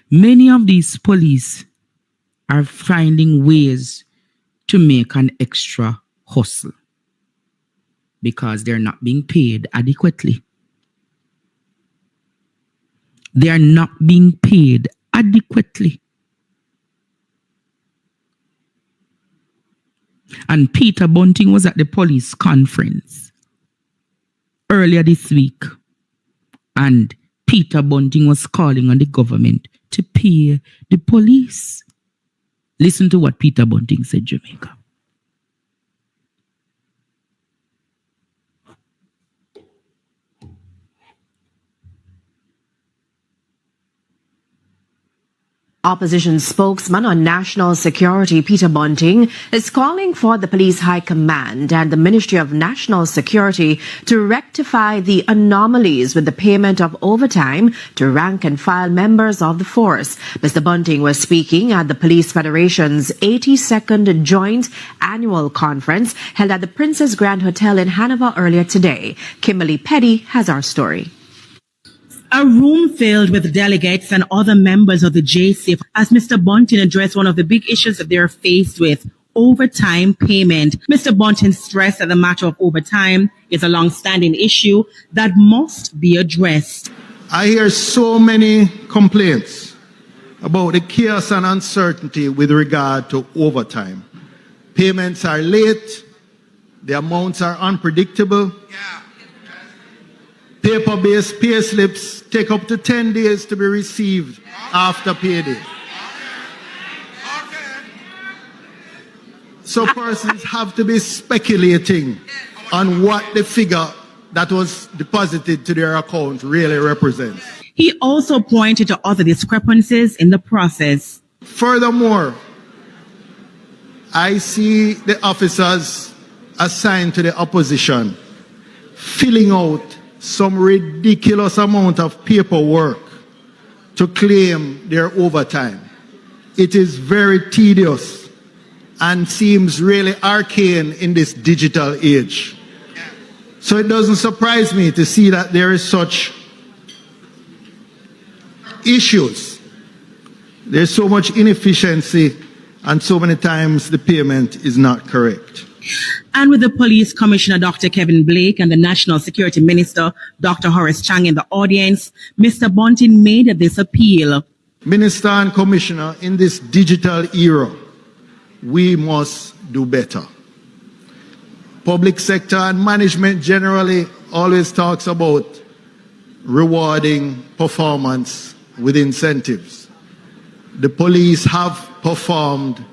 Many of these police are finding ways to make an extra hustle because they're not being paid adequately. They are not being paid adequately. And Peter Bunting was at the police conference earlier this week. And Peter Bunting was calling on the government to pay the police. Listen to what Peter Bunting said, Jamaica. Opposition spokesman on national security Peter Bunting is calling for the Police High Command and the Ministry of National Security to rectify the anomalies with the payment of overtime to rank and file members of the force. Mr. Bunting was speaking at the Police Federation's 82nd Joint Annual Conference held at the Princess Grand Hotel in Hanover earlier today. Kimberly Petty has our story. A room filled with delegates and other members of the JCF as Mr. Bunting addressed one of the big issues that they are faced with, overtime payment. Mr. Bunting stressed that the matter of overtime is a long-standing issue that must be addressed. I hear so many complaints about the chaos and uncertainty with regard to overtime. Payments are late, the amounts are unpredictable. Paper-based pay slips take up to 10 days to be received after payday. So persons have to be speculating on what the figure that was deposited to their account really represents. He also pointed to other discrepancies in the process. Furthermore, I see the officers assigned to the opposition filling out some ridiculous amount of paperwork to claim their overtime. It is very tedious and seems really arcane in this digital age. So it doesn't surprise me to see that there is such issues. There's so much inefficiency and so many times the payment is not correct. And with the Police Commissioner, Dr. Kevin Blake, and the National Security Minister, Dr. Horace Chang, in the audience, Mr. Bunting made this appeal. Minister and Commissioner, in this digital era, we must do better. Public sector and management generally always talks about rewarding performance with incentives. The police have performed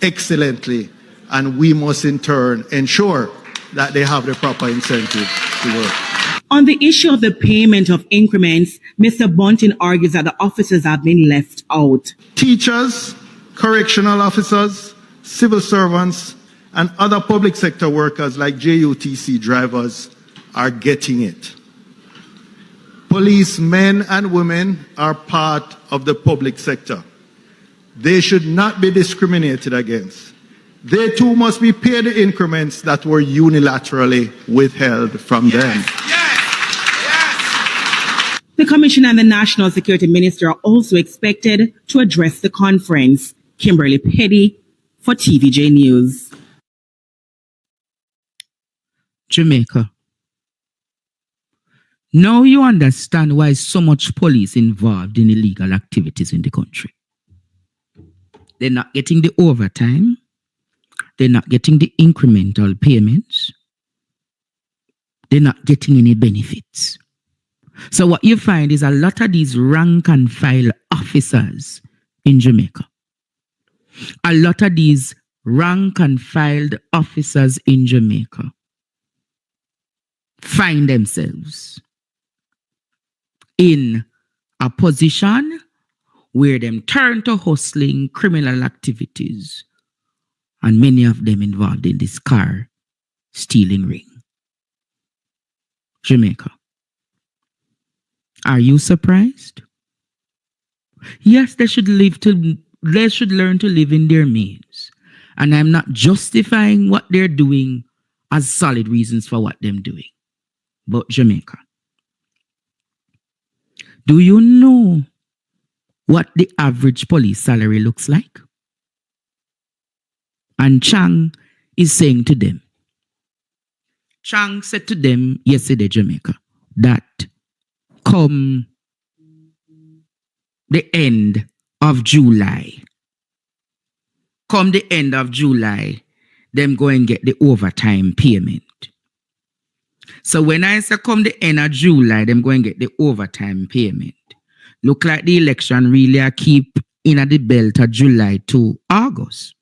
excellently, and we must in turn ensure that they have the proper incentives to work. On the issue of the payment of increments, Mr. Bunting argues that the officers have been left out. Teachers, correctional officers, civil servants, and other public sector workers like JUTC drivers are getting it. Police men and women are part of the public sector. They should not be discriminated against. They too must be paid the increments that were unilaterally withheld from them. The Commissioner and the National Security Minister are also expected to address the conference. Kimberly Petty for TVJ News. Jamaica. Now you understand why so much police involved in illegal activities in the country. They're not getting the overtime. They're not getting the incremental payments. They're not getting any benefits. So what you find is a lot of these rank and file officers in Jamaica. A lot of these rank and filed officers in Jamaica find themselves in a position where them turn to hustling criminal activities, and many of them involved in this car stealing ring. Jamaica. Are you surprised? Yes, they should learn to live in their means. And I'm not justifying what they're doing as solid reasons for what they're doing. But Jamaica, do you know what the average police salary looks like. And Chang is saying to them, Chang said to them yesterday, Jamaica, that come the end of July, them go and get the overtime payment. So when I say come the end of July, them go and get the overtime payment. Look like the election really a keep in at the belt of July to August.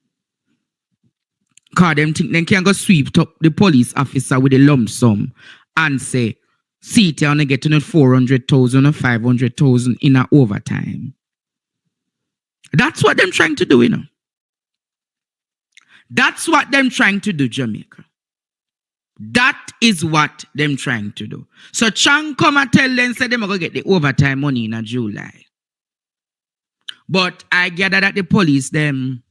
Because them think they can go sweep up the police officer with a lump sum and say, see, they only get 400,000 or 500,000 in a overtime. That's what them trying to do, you know. That's what them trying to do, Jamaica. That is what them trying to do. So Chang come and tell them, say them are going to get the overtime money in July. But I gather that the police, them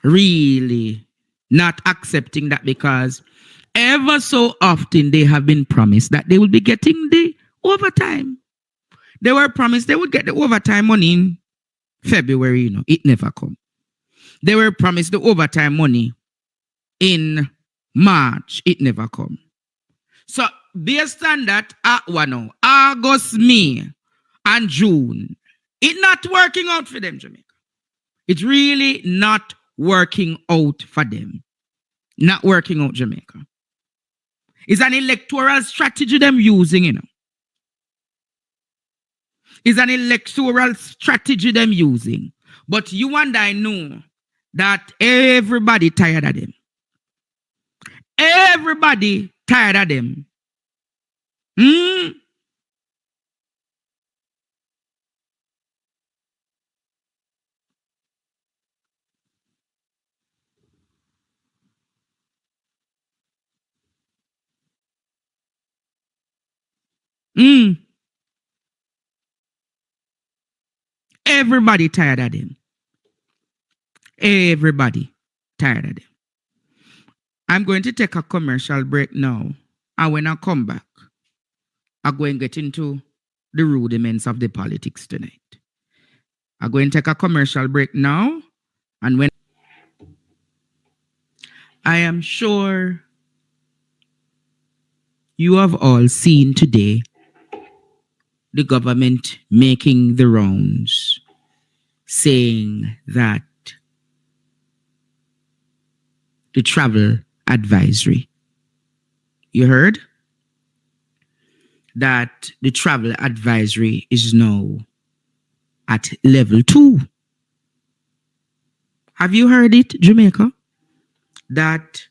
really not accepting that, because ever so often they have been promised that they will be getting the overtime. They were promised they would get the overtime money in February, you know. It never come. They were promised the overtime money in March. It never come. So based on that, August, May, and June, it's not working out for them, Jamaica. It's really not working out for them. Not working out, Jamaica. It's an electoral strategy them using, you know. It's an electoral strategy them using. But you and I know that everybody tired of them. Everybody tired of them. Everybody tired of them. Everybody tired of them. I'm going to take a commercial break now. And when I come back, I'm going to get into the rudiments of the politics tonight. I'm going to take a commercial break now. And when I am sure you have all seen today the government making the rounds, saying that the travel advisory, you heard? That the travel advisory is now at level 2. Have you heard it, Jamaica? That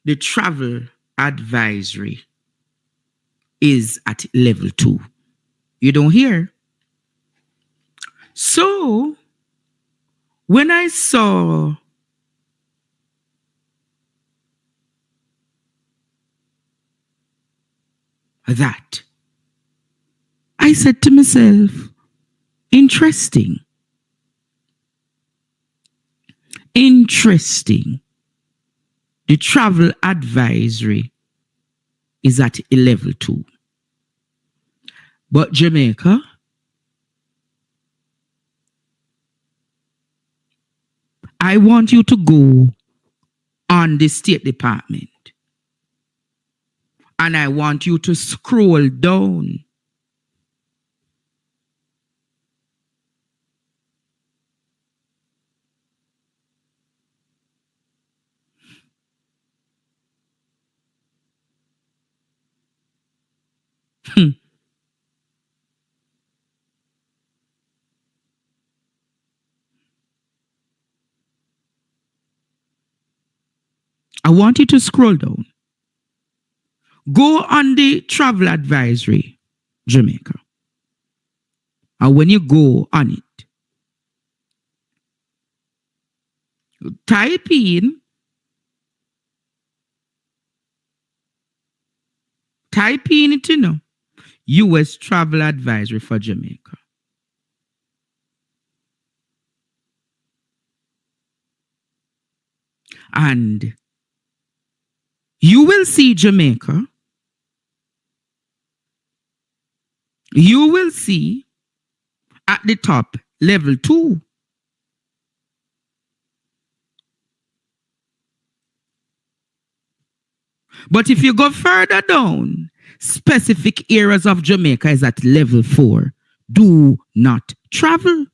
the travel advisory is at level 2. You don't hear? So, when I saw that, I said to myself, interesting. Interesting. The travel advisory is at level 2. But Jamaica, I want you to go on the State Department and I want you to scroll down. I want you to scroll down. Go on the travel advisory, Jamaica. And when you go on it, type in it, you know, U.S. travel advisory for Jamaica. And you will see, Jamaica, you will see at the top, level 2. But if you go further down, specific areas of Jamaica is at level 4. Do not travel.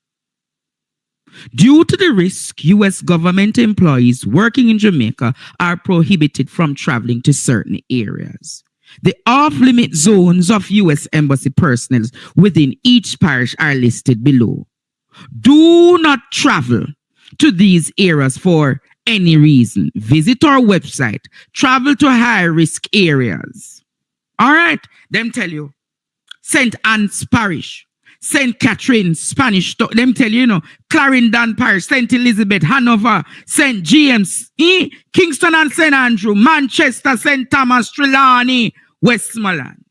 Due to the risk, U.S. government employees working in Jamaica are prohibited from traveling to certain areas. The off-limit zones of U.S. Embassy personnel within each parish are listed below. Do not travel to these areas for any reason. Visit our website. Travel to high-risk areas. All right, them tell you. St. Anne's Parish, St. Catherine, Spanish, them tell you, Clarendon Parish, St. Elizabeth, Hanover, St. James, Kingston and St. Andrew, Manchester, St. Thomas, Trelawney, Westmoreland.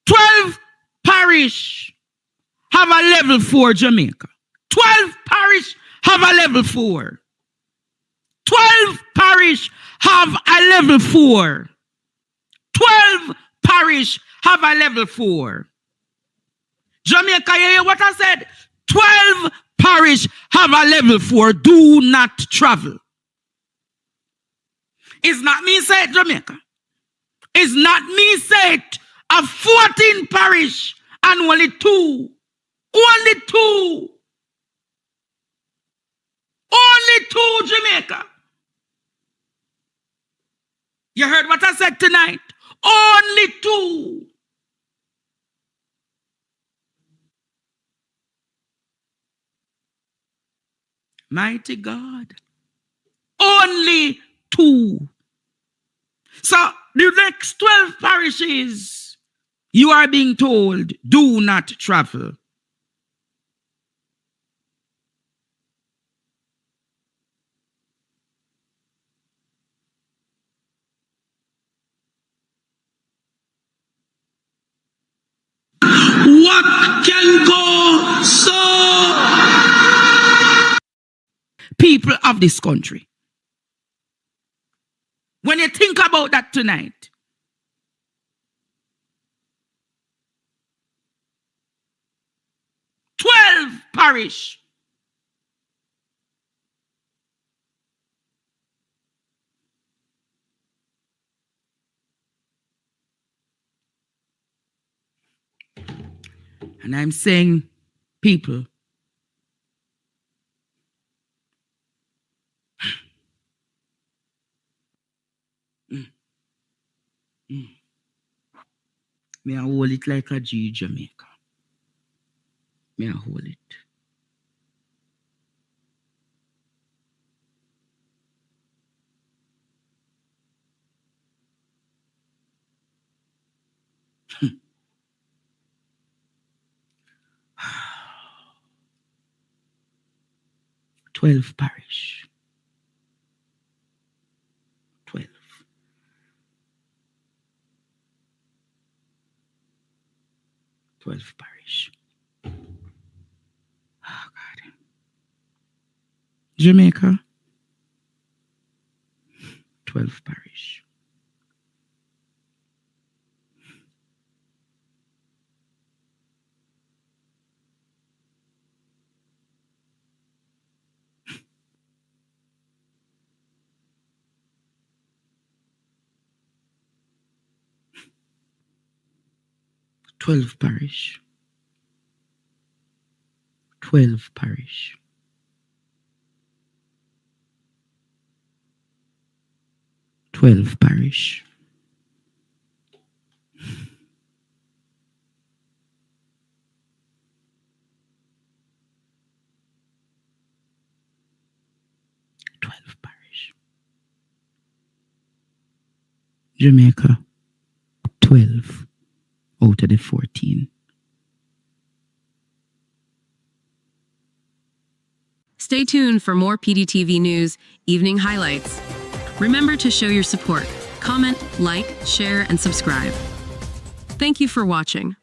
12 parish have a level 4 Jamaica. 12 parish have a level 4. 12 parish have a level 4. 12 parish have a level 4. Jamaica, you hear what I said? 12 parish have a level 4. Do not travel. It's not me say it, Jamaica. It's not me say it. A 14 parish and only 2. Only 2. Only 2, Jamaica. You heard what I said tonight? Only 2. Mighty God. Only 2. So the next 12 parishes, you are being told, do not travel. What can go so? People of this country, when you think about that tonight, parish. And I'm saying, people, may I hold it like a G Jamaica. May I hold it. Parish. 12. 12 parish. Oh God. Jamaica. 12 parish. Parish. 12 parish. 12 parish. 12 parish. Jamaica, 12 out of the 14. Stay tuned for more PDTV News Evening Highlights. Remember to show your support. Comment, like, share, and subscribe. Thank you for watching.